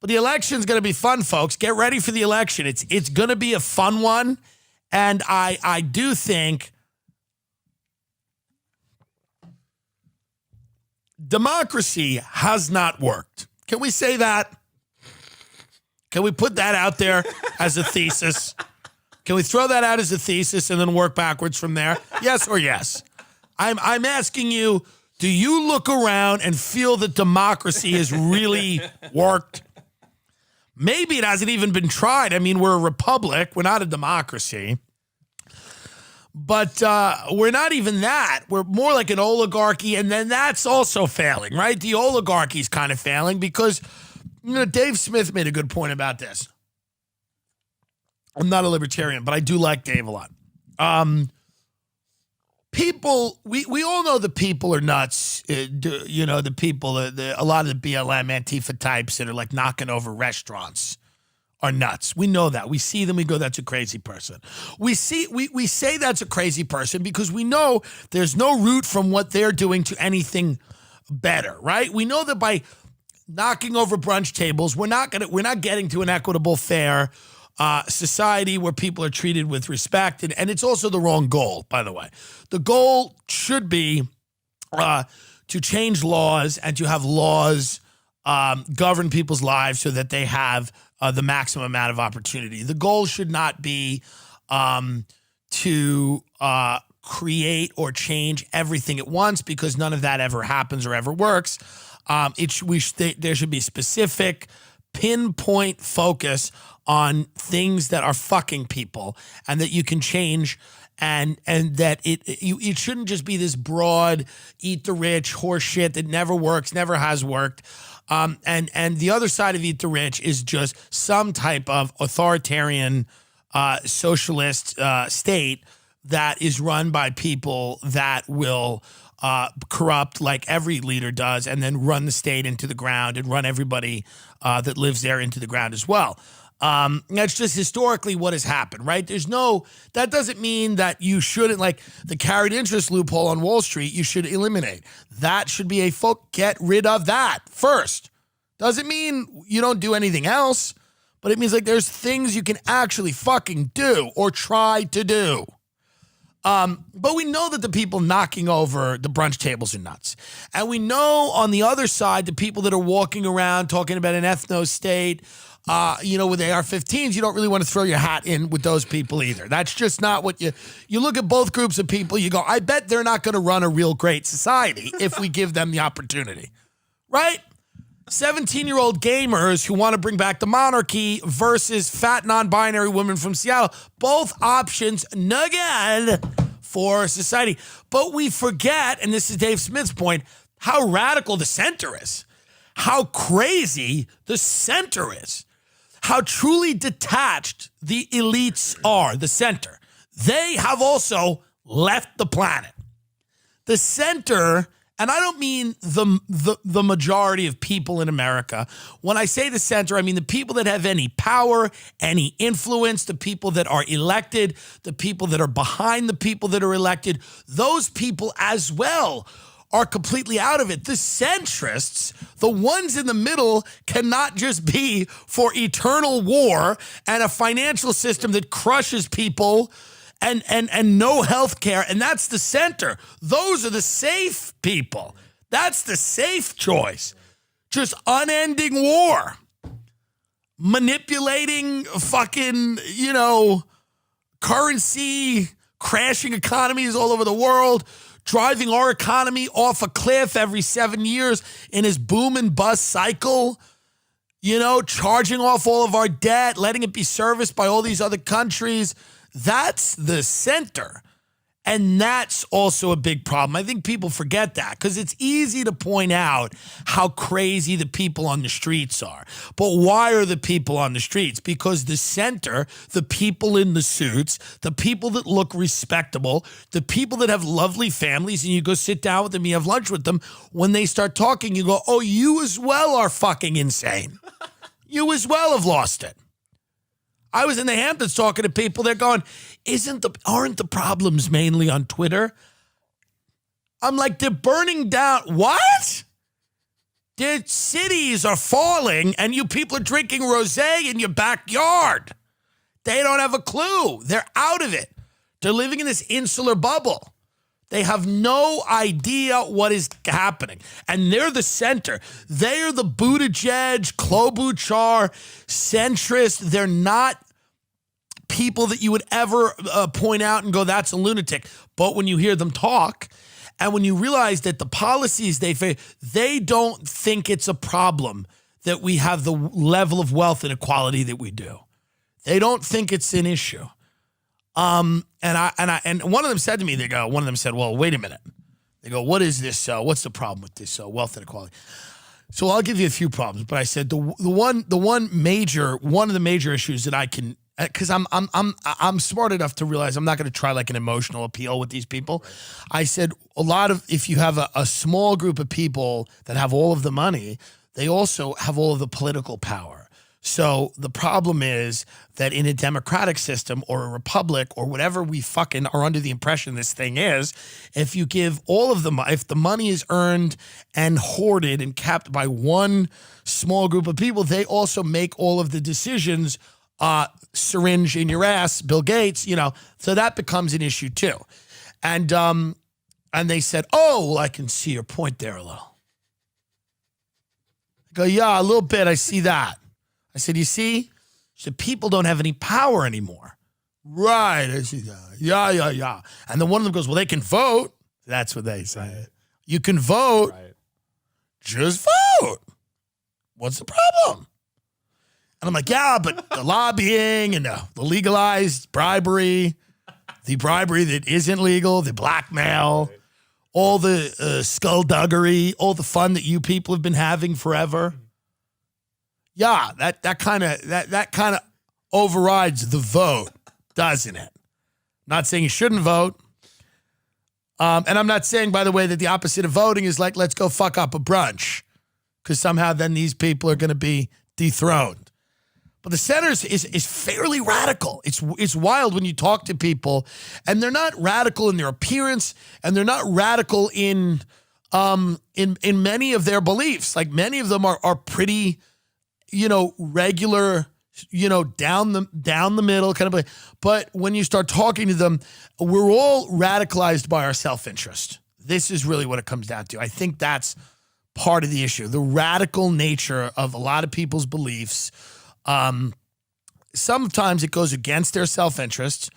But the election's going to be fun, folks. Get ready for the election. It's going to be a fun one. And I do think democracy has not worked. Can we say that? Can we put that out there as a thesis? Can we throw that out as a thesis and then work backwards from there? Yes or yes? I'm asking you, do you look around and feel that democracy has really worked? Maybe it hasn't even been tried. I mean, we're a republic. We're not a democracy. But we're not even that. We're more like an oligarchy, and then that's also failing, right? The oligarchy's kind of failing because, Dave Smith made a good point about this. I'm not a libertarian, but I do like Dave a lot. People, we all know the people are nuts. The people, a lot of the BLM Antifa types that are like knocking over restaurants are nuts. We know that. We see them. We go, that's a crazy person. We say that's a crazy person because we know there's no root from what they're doing to anything better, right? We know that by knocking over brunch tables, we're not getting to an equitable, fair society where people are treated with respect. And it's also the wrong goal, by the way. The goal should be to change laws and to have laws govern people's lives so that they have the maximum amount of opportunity. The goal should not be to create or change everything at once because none of that ever happens or ever works. There should be specific, pinpoint focus on things that are fucking people and that you can change, and that it shouldn't just be this broad eat the rich horse shit that never works, never has worked. And the other side of eat the rich is just some type of authoritarian socialist state that is run by people that will corrupt like every leader does and then run the state into the ground and run everybody that lives there into the ground as well. That's just historically what has happened, right? That doesn't mean that you shouldn't, like the carried interest loophole on Wall Street, you should eliminate. That should be get rid of that first. Doesn't mean you don't do anything else, but it means like there's things you can actually fucking do or try to do. But we know that the people knocking over the brunch tables are nuts. And we know on the other side, the people that are walking around talking about an ethno state, with AR-15s, you don't really want to throw your hat in with those people either. That's just not what you look at both groups of people, you go, I bet they're not going to run a real great society if we give them the opportunity, right? 17-year-old gamers who want to bring back the monarchy versus fat non-binary women from Seattle. Both options nugget for society. But we forget, and this is Dave Smith's point, how radical the center is. How crazy the center is. How truly detached the elites are, the center. They have also left the planet. The center, and I don't mean the majority of people in America. When I say the center, I mean the people that have any power, any influence, the people that are elected, the people that are behind the people that are elected. Those people as well are completely out of it. The centrists, the ones in the middle, cannot just be for eternal war and a financial system that crushes people and no health care. And that's the center. Those are the safe people. That's the safe choice. Just unending war. Manipulating fucking, currency, crashing economies all over the world, driving our economy off a cliff every 7 years in his boom and bust cycle, charging off all of our debt, letting it be serviced by all these other countries. That's the center. And that's also a big problem. I think people forget that because it's easy to point out how crazy the people on the streets are. But why are the people on the streets? Because the center, the people in the suits, the people that look respectable, the people that have lovely families, and you go sit down with them, you have lunch with them, when they start talking, you go, oh, you as well are fucking insane. You as well have lost it. I was in the Hamptons talking to people. They're going, aren't the problems mainly on Twitter? I'm like, they're burning down. What? Their cities are falling, and you people are drinking rosé in your backyard. They don't have a clue. They're out of it. They're living in this insular bubble. They have no idea what is happening. And they're the center. They are the Buttigieg, Klobuchar, centrist. They're not people that you would ever point out and go, that's a lunatic. But when you hear them talk, and when you realize that the policies they don't think it's a problem that we have the level of wealth inequality that we do. They don't think it's an issue. And one of them said to me, one of them said, well, wait a minute. They go, what is this? What's the problem with this wealth inequality? So I'll give you a few problems, but I said one of the major issues that I can, because I'm smart enough to realize I'm not going to try like an emotional appeal with these people. I said if you have a small group of people that have all of the money, they also have all of the political power. So the problem is that in a democratic system or a republic or whatever we fucking are under the impression this thing is, if you give all of if the money is earned and hoarded and kept by one small group of people, they also make all of the decisions, syringe in your ass, Bill Gates, so that becomes an issue too. And they said, oh, well, I can see your point there a little. I go, yeah, a little bit. I see that. I said, you see? So people don't have any power anymore. Right. I see that. Yeah. And then one of them goes, well, they can vote. That's what they say. Right. You can vote. Right. Just vote. What's the problem? And I'm like, yeah, but the lobbying and the legalized bribery, the bribery that isn't legal, the blackmail, right. All the skullduggery, all the fun that you people have been having forever. Yeah, that kind of overrides the vote, doesn't it? Not saying you shouldn't vote. And I'm not saying, by the way, that the opposite of voting is like, let's go fuck up a brunch, because somehow then these people are going to be dethroned. But the center is fairly radical. It's wild when you talk to people, and they're not radical in their appearance, and they're not radical in many of their beliefs. Like many of them are pretty, regular, down the middle kind of way. But when you start talking to them, we're all radicalized by our self-interest. This is really what it comes down to. I think that's part of the issue. The radical nature of a lot of people's beliefs. Sometimes it goes against their self-interest,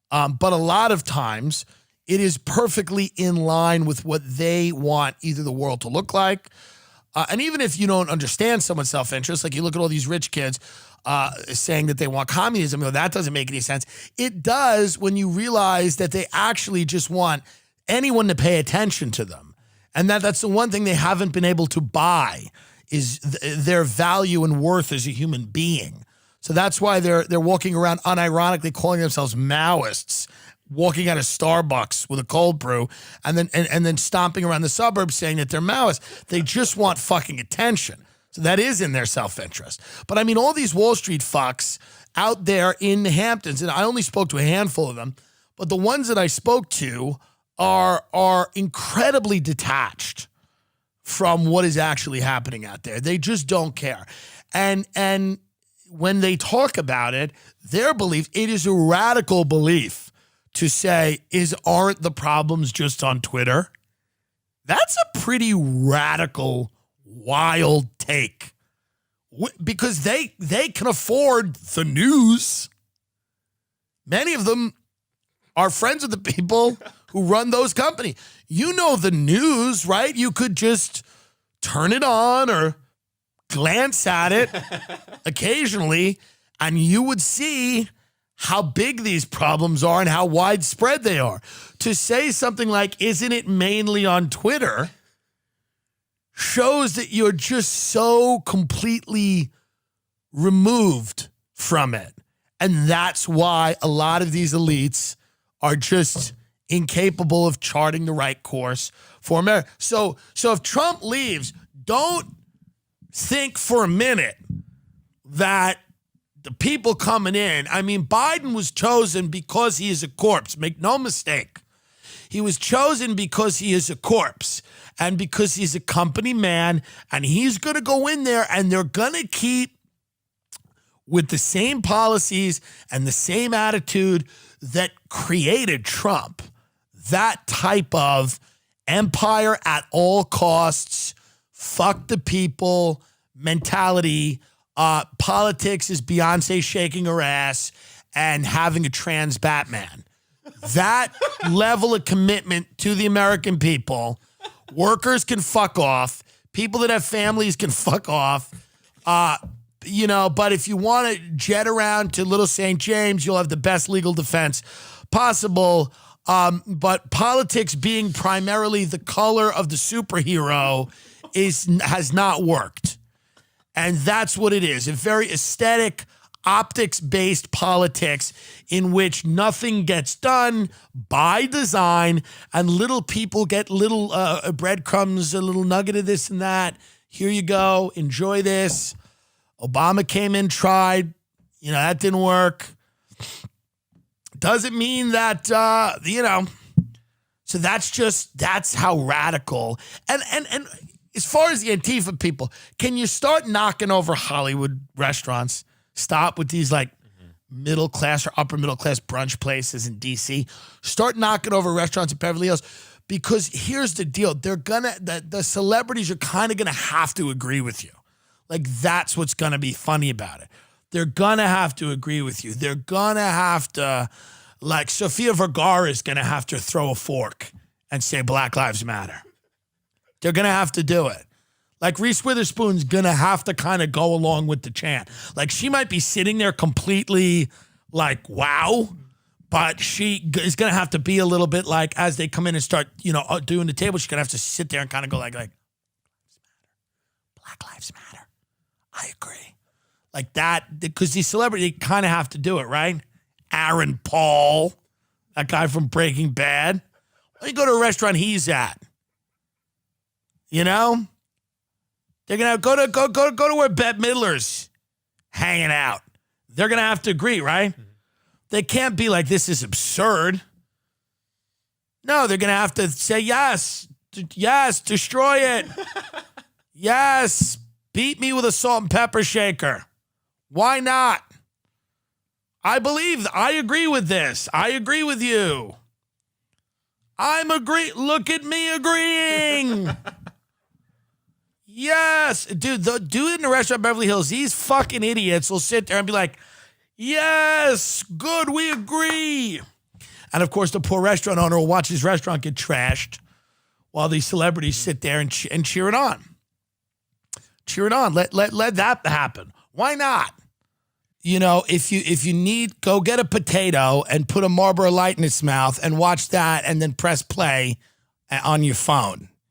but a lot of times it is perfectly in line with what they want either the world to look like. And even if you don't understand someone's self-interest, like you look at all these rich kids saying that they want communism, that doesn't make any sense. It does when you realize that they actually just want anyone to pay attention to them. And that's the one thing they haven't been able to buy is their value and worth as a human being. So that's why they're walking around unironically calling themselves Maoists, walking out of Starbucks with a cold brew and then stomping around the suburbs saying that they're Maoists. They just want fucking attention. So that is in their self-interest. But I mean, all these Wall Street fucks out there in the Hamptons, and I only spoke to a handful of them, but the ones that I spoke to are incredibly detached from what is actually happening out there. They just don't care. And when they talk about it, their belief, it is a radical belief to say, aren't the problems just on Twitter? That's a pretty radical, wild take. Because they can afford the news. Many of them are friends of the people who run those companies. You know the news, right? You could just turn it on or glance at it occasionally, and you would see how big these problems are and how widespread they are. To say something like, isn't it mainly on Twitter, shows that you're just so completely removed from it. And that's why a lot of these elites are just incapable of charting the right course for America. So if Trump leaves, don't think for a minute that the people coming in, I mean, Biden was chosen because he is a corpse. Make no mistake. He was chosen because he is a corpse and because he's a company man, and he's going to go in there and they're going to keep with the same policies and the same attitude that created Trump. That type of empire at all costs, fuck the people mentality. Politics is Beyonce shaking her ass and having a trans Batman. That level of commitment to the American people. Workers can fuck off. People that have families can fuck off. But if you want to jet around to Little St. James, you'll have the best legal defense possible. But politics being primarily the color of the superhero has not worked. And that's what it is. A very aesthetic, optics-based politics in which nothing gets done by design and little people get little breadcrumbs, a little nugget of this and that. Here you go. Enjoy this. Obama came in, tried. That didn't work. Doesn't mean that, So that's how radical. And as far as the Antifa people, can you start knocking over Hollywood restaurants? Stop with these middle class or upper middle class brunch places in DC. Start knocking over restaurants in Beverly Hills, because here's the deal. The celebrities are kind of gonna have to agree with you. That's what's gonna be funny about it. They're gonna have to agree with you. They're gonna have to, Sofia Vergara is gonna have to throw a fork and say Black Lives Matter. They're gonna have to do it. Reese Witherspoon's gonna have to kind of go along with the chant. She might be sitting there completely wow, but she is gonna have to be a little bit as they come in and start, doing the table, she's gonna have to sit there and kind of go Black Lives Matter. I agree. That, because these celebrities kind of have to do it, right? Aaron Paul, that guy from Breaking Bad. Why don't you go to a restaurant he's at? They're gonna go to where Bette Midler's hanging out. They're gonna have to agree, right? They can't be this is absurd. No, they're gonna have to say yes, destroy it. Yes, beat me with a salt and pepper shaker. Why not? I agree with this. I agree with you. Look at me agreeing. Yes, dude, the dude in the restaurant in Beverly Hills, these fucking idiots will sit there and be like, yes, good, we agree. And of course, the poor restaurant owner will watch his restaurant get trashed while these celebrities sit there and cheer it on. Cheer it on. Let that happen. Why not? If you need, go get a potato and put a Marlboro Light in its mouth and watch that and then press play on your phone.